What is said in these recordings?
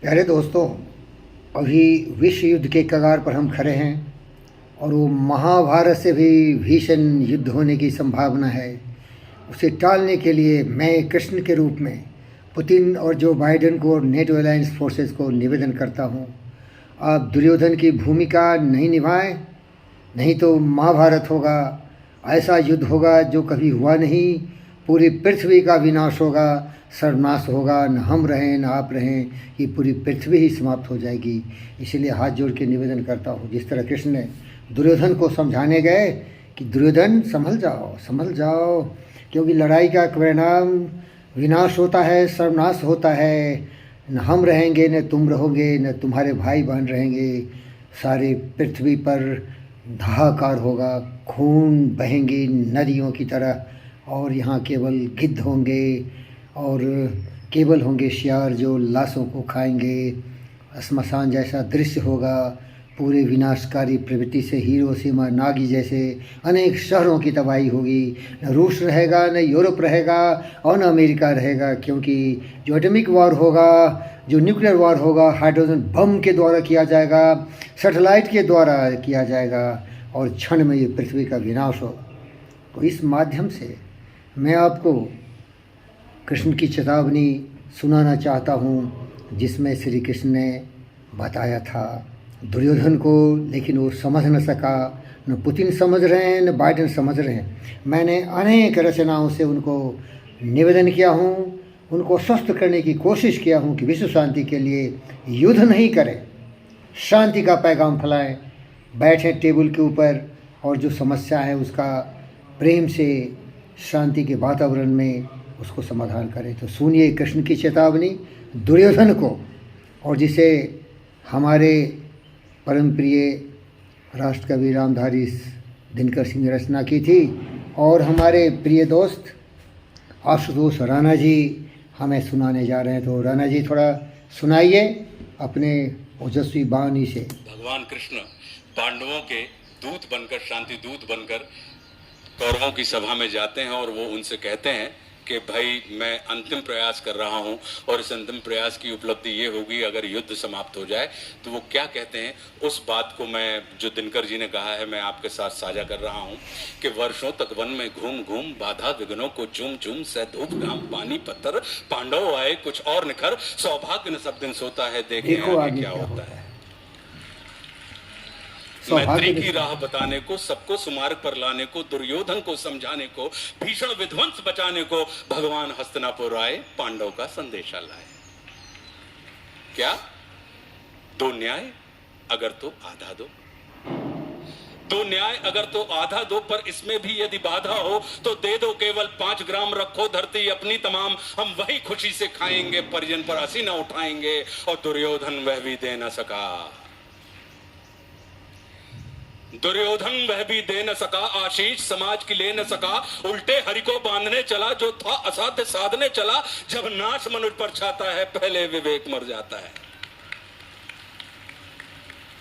प्यारे दोस्तों, अभी विश्व युद्ध के कगार पर हम खड़े हैं और वो महाभारत से भी भीषण युद्ध होने की संभावना है। उसे टालने के लिए मैं कृष्ण के रूप में पुतिन और जो बाइडेन को और नेटो अलायंस फोर्सेस को निवेदन करता हूँ, आप दुर्योधन की भूमिका नहीं निभाएं, नहीं तो महाभारत होगा, ऐसा युद्ध होगा जो कभी हुआ नहीं। पूरी पृथ्वी का विनाश होगा, सर्वनाश होगा, न हम रहें न आप रहें, ये पूरी पृथ्वी ही समाप्त हो जाएगी। इसलिए हाथ जोड़ के निवेदन करता हूँ, जिस तरह कृष्ण ने दुर्योधन को समझाने गए कि दुर्योधन संभल जाओ, क्योंकि लड़ाई का परिणाम विनाश होता है, सर्वनाश होता है। न हम रहेंगे, न तुम रहोगे, न तुम्हारे भाई बहन रहेंगे। सारी पृथ्वी पर हाहाकार होगा, खून बहेंगे नदियों की तरह, और यहाँ केवल गिद्ध होंगे और केवल होंगे शियार जो लाशों को खाएंगे। श्मशान जैसा दृश्य होगा। पूरे विनाशकारी प्रवृत्ति से हिरोशिमा नागी जैसे अनेक शहरों की तबाही होगी। न रूस रहेगा, न यूरोप रहेगा और न अमेरिका रहेगा, क्योंकि जो एटॉमिक वॉर होगा, जो न्यूक्लियर वॉर होगा, हाइड्रोजन बम के द्वारा किया जाएगा, सैटेलाइट के द्वारा किया जाएगा और क्षण में ये पृथ्वी का विनाश होगा। तो इस माध्यम से मैं आपको कृष्ण की चेतावनी सुनाना चाहता हूँ, जिसमें श्री कृष्ण ने बताया था दुर्योधन को, लेकिन वो समझ न सका। न पुतिन समझ रहे हैं, न बाइडेन समझ रहे हैं। मैंने अनेक रचनाओं से उनको निवेदन किया हूँ, उनको स्वस्थ करने की कोशिश किया हूँ कि विश्व शांति के लिए युद्ध नहीं करें, शांति का पैगाम फैलाएं, बैठें टेबल के ऊपर और जो समस्या है उसका प्रेम से शांति के वातावरण में उसको समाधान करें। तो सुनिए कृष्ण की चेतावनी दुर्योधन को, और जिसे हमारे परम प्रिय राष्ट्रकवि रामधारी दिनकर सिंह ने रचना की थी, और हमारे प्रिय दोस्त आशुतोष राणा जी हमें सुनाने जा रहे हैं। तो राणा जी थोड़ा सुनाइए अपने ओजस्वी वाणी से। भगवान कृष्ण पांडवों के दूत बनकर, शांति दूत बनकर कौरवों की सभा में जाते हैं और वो उनसे कहते हैं कि भाई मैं अंतिम प्रयास कर रहा हूं और इस अंतिम प्रयास की उपलब्धि ये होगी अगर युद्ध समाप्त हो जाए। तो वो क्या कहते हैं, उस बात को मैं, जो दिनकर जी ने कहा है, मैं आपके साथ साझा कर रहा हूं कि वर्षों तक वन में घूम घूम बाधा विघ्नों को चूम चूम सह धूप घाम पानी पत्थर, पांडव आए कुछ और निखर, सौभाग्य न सब दिन सोता है, देखे आगे क्या होता है। मैत्री की राह बताने को, सबको सुमार्ग पर लाने को, दुर्योधन को समझाने को, भीषण विध्वंस बचाने को भगवान हस्तिनापुर आए, पांडव का संदेशा लाए। क्या? दो न्याय अगर तो आधा दो, दो न्याय अगर तो आधा दो, पर इसमें भी यदि बाधा हो तो दे दो केवल 5 ग्राम, रखो धरती अपनी तमाम, हम वही खुशी से खाएंगे, परिजन पर हंसी न उठाएंगे। और दुर्योधन वह भी दे न सका, दुर्योधन वह भी दे न सका, आशीष समाज की ले न सका, उल्टे हरि को बांधने चला, जो था असाध्य साधने चला। जब नाश मनुष्य पर छाता है, पहले विवेक मर जाता है,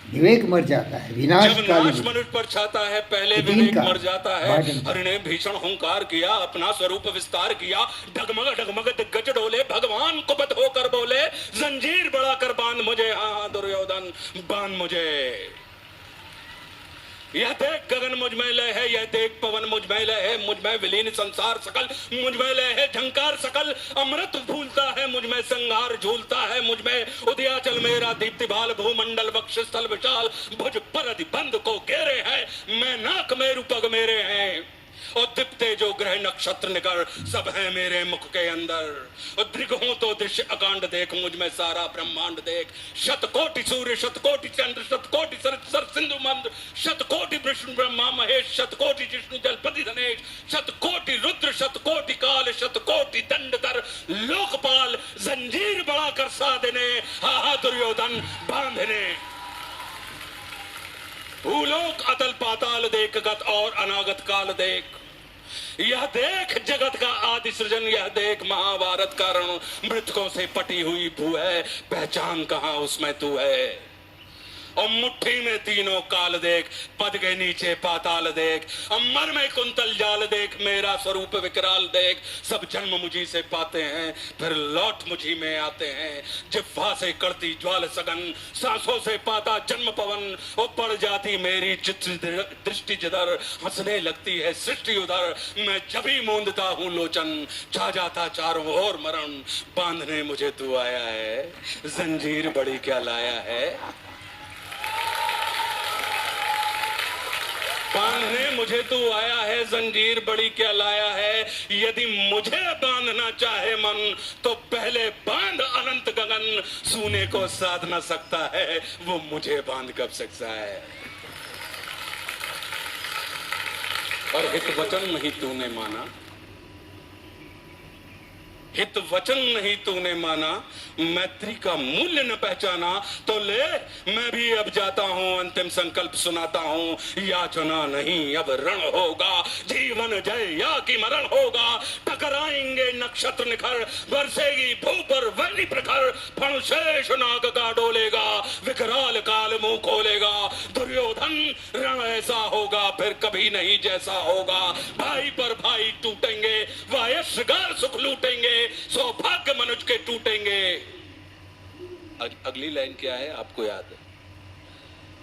विवेक मर जाता है, विनाश जब नाश मनुष्य पर छाता है, पहले विवेक मर जाता है। हरि ने भीषण हुंकार किया, अपना स्वरूप विस्तार किया, डगमग डगमग दिग्गज डोले, भगवान को बत होकर बोले, जंजीर बढ़ाकर बांध मुझे, हाँ दुर्योधन बांध मुझे। यह देख गगन मुझ में लय है, यह देख पवन मुझ में लय है, मुझ में विलीन संसार सकल, मुझ में लय है झंकार सकल, अमृत भूलता है मुझ में, संहार झूलता है मुझ में, उदयाचल मेरा दीप्ति भाल, भूमंडल वक्षस्थल विशाल, भुज पर बंद को घेरे है, मैं नाक मेरु पग मेरे हैं, और दीप्ते जो ग्रह नक्षत्र निकर, सब है मेरे मुख के अंदर। और दृग हो तो दृश्य अकांड देख, मुझ में सारा ब्रह्मांड देख, शतकोटि सूर्य शतकोटि चंद्र शतकोटि सर सिंधु मंद, शतकोटि विष्णु ब्रह्मा महेश, शतकोटि जिष्णु जलपति धनेश, शतकोटि रुद्र शतकोटि काल, शतकोटि दंडधर लोकपाल, जंजीर बढ़ाकर साधने, हा दुर्योधन बांधने। भूलोक अतल पाताल देख, गत और अनागत काल देख, यह देख जगत का आदि सृजन, यह देख महाभारत का रण, मृतकों से पटी हुई भू है, पहचान कहां उसमें तू है। और मुट्ठी में तीनों काल देख, पद के नीचे पाताल देख, अमर में कुंतल जाल देख, मेरा स्वरूप विकराल देख। सब जन्म मुझी से पाते हैं, फिर लौट मुझी में आते हैं। जिह्वा से करती ज्वाल सगन, सांसों से पाता जन्म पवन। वो पड़ जाती मेरी दृष्टि जिधर, हंसने लगती है सृष्टि उधर। मैं जब ही मूंदता हूँ लोचन, छा जाता चारों ओर मरण। बांधने मुझे तू आया है, जंजीर बड़ी क्या लाया है। बांधने मुझे तू आया है, जंजीर बड़ी क्या लाया है। यदि मुझे बांधना चाहे मन, तो पहले बांध अनंत गगन। सूने को साध ना सकता है, वो मुझे बांध कब सकता है। और हित वचन नहीं तूने माना, हित वचन नहीं तूने माना, मैत्री का मूल्य न पहचाना। तो ले मैं भी अब जाता हूं, अंतिम संकल्प सुनाता हूं। याचना नहीं अब रण होगा, जीवन जय या कि मरण होगा। टकराएंगे नक्षत्र निखर, बरसेगी भू पर वैली प्रखर। फण शेष नाग का डोलेगा, विकराल काल मुंह खोलेगा। दुर्योधन रण ऐसा होगा, फिर कभी नहीं जैसा होगा। भाई पर भाई टूटेंगे, वायसगार सुख लूटेंगे। सौभाग्य मनुष्य के टूटेंगे। अगली लाइन क्या है आपको याद है?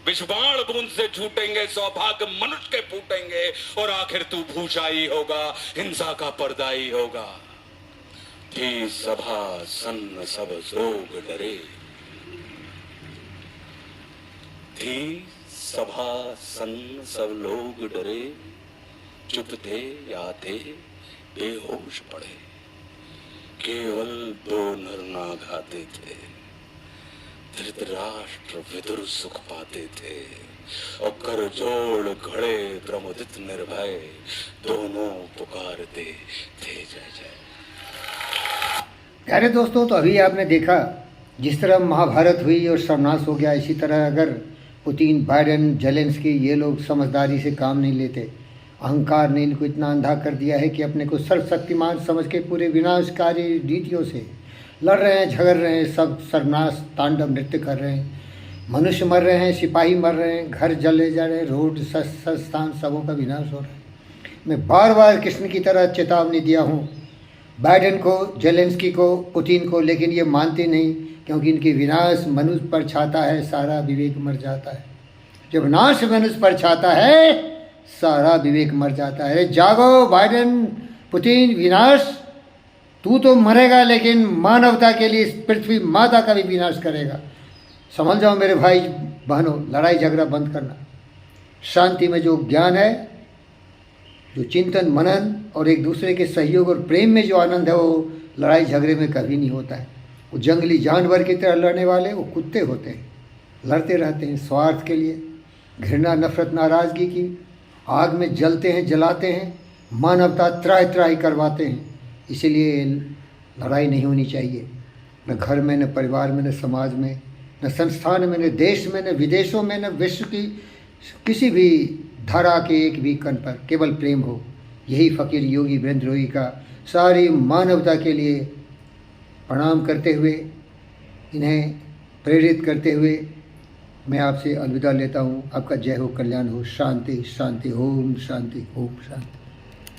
विषबाण बूंद से छूटेंगे, सौभाग्य मनुष्य के फूटेंगे। और आखिर तू भूषाई होगा, हिंसा का पर्दाई होगा। थी सभा सन्न सब लोग डरे, थी सभा सन्न सब लोग डरे। चुप थे या थे बेहोश पड़े, केवल दो नर गाते थे। धृतराष्ट्र विदुर सुख पाते थे, और कर जोड़ खड़े प्रमुदित निर्भय। दोनों पुकारते थे जय जय। प्यारे दोस्तों, तो अभी आपने देखा जिस तरह महाभारत हुई और सर्वनाश हो गया, इसी तरह अगर पुतिन, बाइडेन, जेलेंस्की ये लोग समझदारी से काम नहीं लेते, अहंकार ने इनको इतना अंधा कर दिया है कि अपने को सर्वशक्तिमान समझ के पूरे विनाशकारी नीतियों से लड़ रहे हैं, झगड़ रहे हैं, सब सर्वनाश तांडव नृत्य कर रहे हैं। मनुष्य मर रहे हैं, सिपाही मर रहे हैं, घर जले जा रहे हैं, रोड संस्थान सबों का विनाश हो रहा है। मैं बार बार कृष्ण की तरह चेतावनी दिया हूँ बाइडेन को, जेलेंस्की को, पुतिन को, लेकिन ये मानते नहीं, क्योंकि इनके विनाश मनुष्य पर छाता है, सारा विवेक मर जाता है। जब नाश मनुष्य पर छाता है, सारा विवेक मर जाता है। जागो बाइडेन, पुतिन, विनाश तू तो मरेगा, लेकिन मानवता के लिए इस पृथ्वी माता का भी विनाश करेगा। समझ जाओ मेरे भाई बहनों, लड़ाई झगड़ा बंद करना। शांति में जो ज्ञान है, जो चिंतन मनन और एक दूसरे के सहयोग और प्रेम में जो आनंद है, वो लड़ाई झगड़े में कभी नहीं होता है। वो जंगली जानवर की तरह लड़ने वाले वो कुत्ते होते हैं, लड़ते रहते हैं स्वार्थ के लिए, घृणा, नफरत, नाराज़गी की आग में जलते हैं, जलाते हैं, मानवता त्राही त्राही करवाते हैं। इसीलिए लड़ाई नहीं होनी चाहिए, न घर में, न परिवार में, न समाज में, न संस्थान में, न देश में, न विदेशों में, न विश्व की किसी भी धारा के एक भी कण पर केवल प्रेम हो। यही फ़कीर योगी वीरेंद्र रोही का सारी मानवता के लिए प्रणाम करते हुए, इन्हें प्रेरित करते हुए मैं आपसे अलविदा लेता हूँ। आपका जय हो, कल्याण हो, शांति शांति, ओम शांति, ओम शांति।